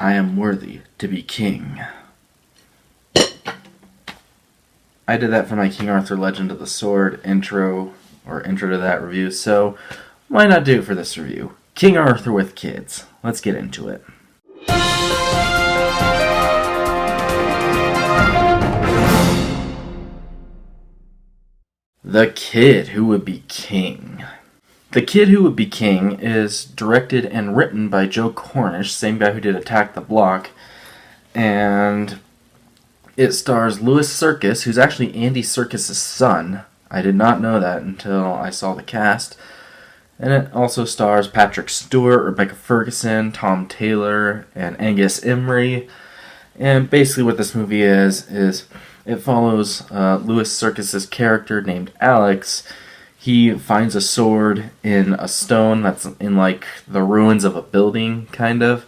I am worthy to be king. I did that for my King Arthur Legend of the Sword intro to that review, so why not do it for this review? King Arthur with kids. Let's get into it. The Kid Who Would Be King. The Kid Who Would Be King is directed and written by Joe Cornish, same guy who did Attack the Block, and it stars Louis Serkis, who's actually Andy Serkis' son. I did not know that until I saw the cast. And it also stars Patrick Stewart, Rebecca Ferguson, Tom Taylor, and Angus Emery. And basically what this movie is it follows Louis Serkis' character named Alex. He finds a sword in a stone that's in like the ruins of a building, kind of.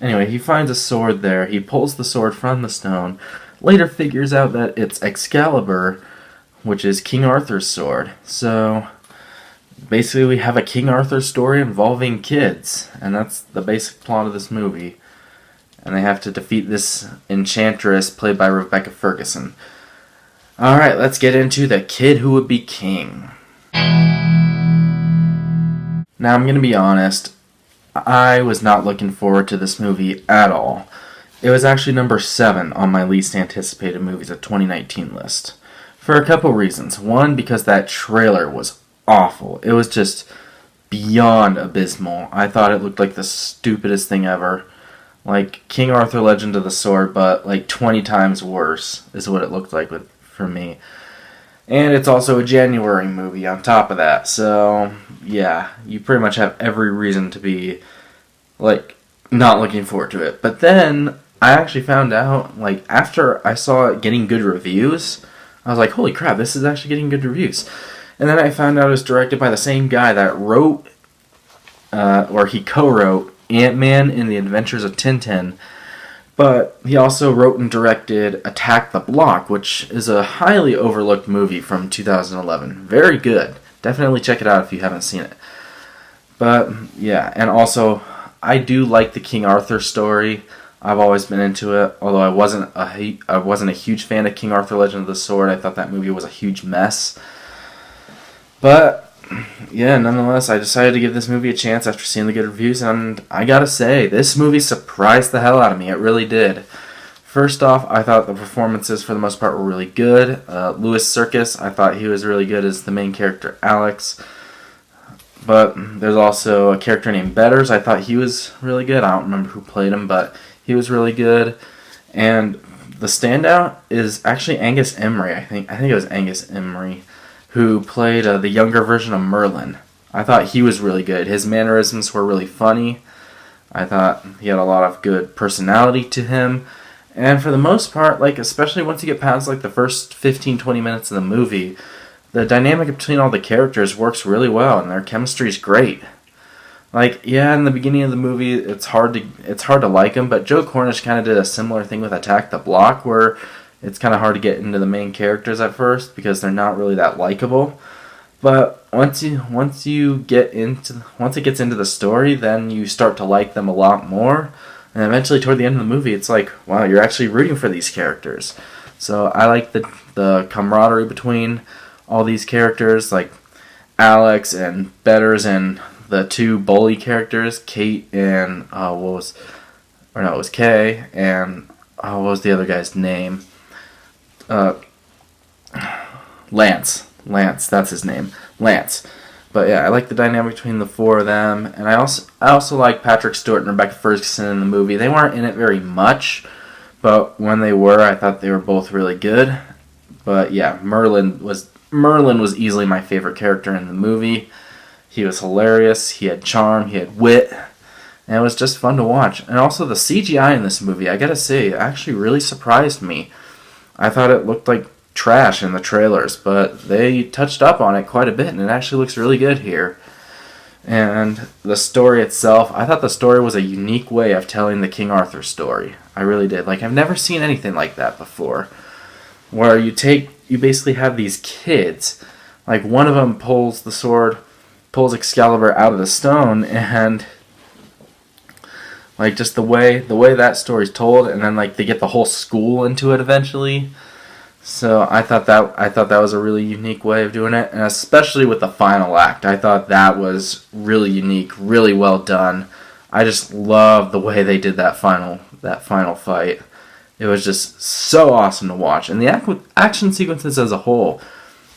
Anyway, he finds a sword there. He pulls the sword from the stone. Later figures out that it's Excalibur, which is King Arthur's sword. So basically we have a King Arthur story involving kids, and that's the basic plot of this movie. And they have to defeat this enchantress played by Rebecca Ferguson. Alright, let's get into The Kid Who Would Be King. Now I'm going to be honest, I was not looking forward to this movie at all. It was actually number 7 on my least anticipated movies of 2019 list. For a couple reasons. One, because that trailer was awful. It was just beyond abysmal. I thought it looked like the stupidest thing ever. Like King Arthur Legend of the Sword, but like 20 times worse is what it looked like for me. And it's also a January movie on top of that. So, yeah, you pretty much have every reason to be, like, not looking forward to it. But then I actually found out, like, after I saw it getting good reviews, I was like, holy crap, this is actually getting good reviews. And then I found out it was directed by the same guy that wrote, or he co-wrote, Ant-Man and the Adventures of Tintin. But he also wrote and directed Attack the Block, which is a highly overlooked movie from 2011. Very good. Definitely check it out if you haven't seen it. But, yeah, and also, I do like the King Arthur story. I've always been into it, although I wasn't a huge fan of King Arthur Legend of the Sword. I thought that movie was a huge mess. But yeah, nonetheless, I decided to give this movie a chance after seeing the good reviews, and I gotta say, this movie surprised the hell out of me. It really did. First off, I thought the performances for the most part were really good. Louis Serkis, I thought he was really good as the main character, Alex. But there's also a character named Betters. I thought he was really good. I don't remember who played him, but he was really good. And the standout is actually Angus Emery, I think it was Angus Emery, who played the younger version of Merlin. I thought he was really good. His mannerisms were really funny. I thought he had a lot of good personality to him. And for the most part, like, especially once you get past like the first 15-20 minutes of the movie, the dynamic between all the characters works really well, and their chemistry is great. Like, yeah, in the beginning of the movie, it's hard to like him, but Joe Cornish kind of did a similar thing with Attack the Block, where it's kind of hard to get into the main characters at first because they're not really that likable. But once it gets into the story, then you start to like them a lot more. And eventually, toward the end of the movie, it's like, wow, you're actually rooting for these characters. So I like the camaraderie between all these characters, like Alex and Betters and the two bully characters, Kate and it was Kay, and what was the other guy's name? Lance, that's his name, Lance. But yeah, I like the dynamic between the four of them, and I also like Patrick Stewart and Rebecca Ferguson in the movie. They weren't in it very much, but when they were, I thought they were both really good. But yeah, Merlin was easily my favorite character in the movie. He was hilarious, he had charm, he had wit, and it was just fun to watch. And also the CGI in this movie, I gotta say, actually really surprised me. I thought it looked like trash in the trailers, but they touched up on it quite a bit, and it actually looks really good here. And the story itself, I thought the story was a unique way of telling the King Arthur story. I really did. Like, I've never seen anything like that before, where you basically have these kids, like one of them pulls Excalibur out of the stone, and Like, just the way that story's told, and then like they get the whole school into it eventually. So I thought that was a really unique way of doing it, and especially with the final act, I thought that was really unique, really well done. I just love the way they did that final fight. It was just so awesome to watch, and the action sequences as a whole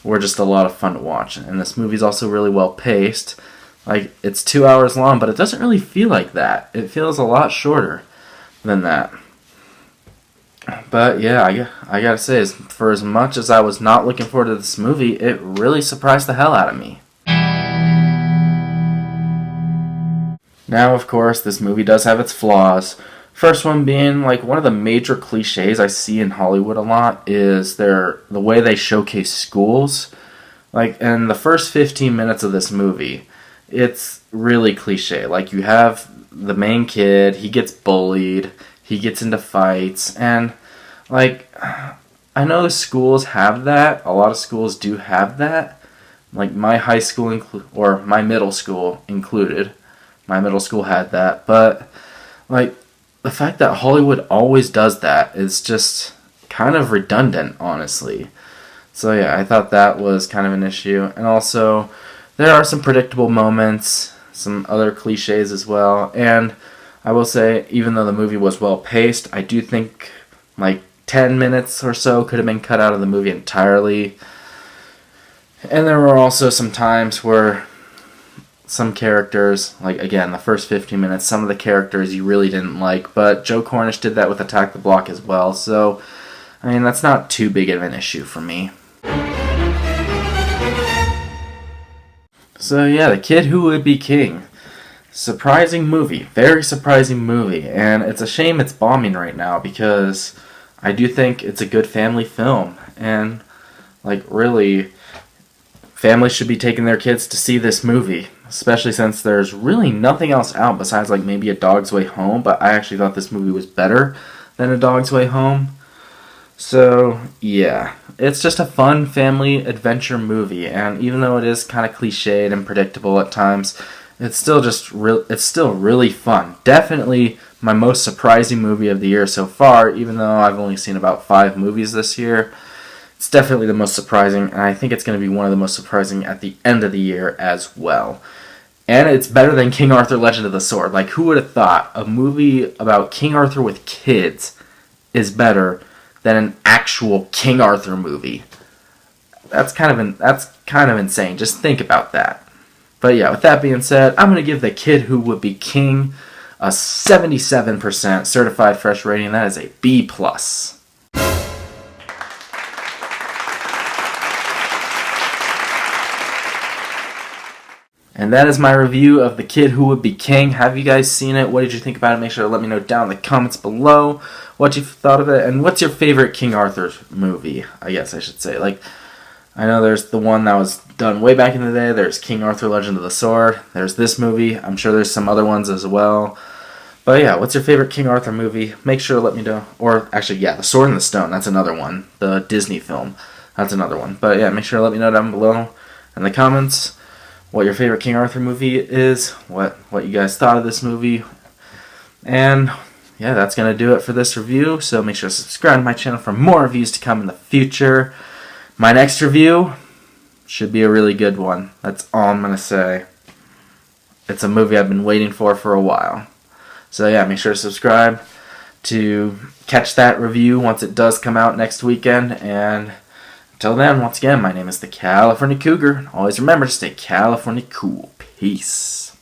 were just a lot of fun to watch. And this movie's also really well paced. Like, it's 2 hours long, but it doesn't really feel like that. It feels a lot shorter than that. But yeah, I gotta say, for as much as I was not looking forward to this movie, it really surprised the hell out of me. Now, of course, this movie does have its flaws. First one being, like, one of the major cliches I see in Hollywood a lot is the way they showcase schools. Like, in the first 15 minutes of this movie, it's really cliche. Like, you have the main kid, he gets bullied, he gets into fights, and, like, I know the schools have that. A lot of schools do have that. Like, my high school, or my middle school included. My middle school had that. But, like, the fact that Hollywood always does that is just kind of redundant, honestly. So, yeah, I thought that was kind of an issue. And also, there are some predictable moments, some other cliches as well, and I will say, even though the movie was well paced, I do think like 10 minutes or so could have been cut out of the movie entirely. And there were also some times where some characters, like again, the first 15 minutes, some of the characters you really didn't like, but Joe Cornish did that with Attack the Block as well, so I mean, that's not too big of an issue for me. So yeah, The Kid Who Would Be King. Surprising movie. Very surprising movie. And it's a shame it's bombing right now because I do think it's a good family film. And, like, really, families should be taking their kids to see this movie. Especially since there's really nothing else out besides, like, maybe A Dog's Way Home. But I actually thought this movie was better than A Dog's Way Home. So, yeah. It's just a fun family adventure movie. And even though it is kind of cliched and predictable at times, it's still really fun. Definitely my most surprising movie of the year so far, even though I've only seen about 5 movies this year. It's definitely the most surprising, and I think it's going to be one of the most surprising at the end of the year as well. And it's better than King Arthur Legend of the Sword. Like, who would have thought a movie about King Arthur with kids is better than an actual King Arthur movie? That's kind of insane. Just think about that. But yeah, with that being said, I'm going to give The Kid Who Would Be King a 77% certified fresh rating. That is a B+. And that is my review of The Kid Who Would Be King. Have you guys seen it? What did you think about it? Make sure to let me know down in the comments below what you thought of it. And what's your favorite King Arthur movie, I guess I should say. Like, I know there's the one that was done way back in the day. There's King Arthur Legend of the Sword. There's this movie. I'm sure there's some other ones as well. But yeah, what's your favorite King Arthur movie? Make sure to let me know. Or actually, yeah, The Sword and the Stone. That's another one. The Disney film. That's another one. But yeah, make sure to let me know down below in the comments what your favorite King Arthur movie is. What you guys thought of this movie. And yeah, that's going to do it for this review. So make sure to subscribe to my channel for more reviews to come in the future. My next review should be a really good one. That's all I'm going to say. It's a movie I've been waiting for a while. So yeah, make sure to subscribe to catch that review once it does come out next weekend. And until then, once again, my name is the California Cougar. Always remember to stay California cool. Peace.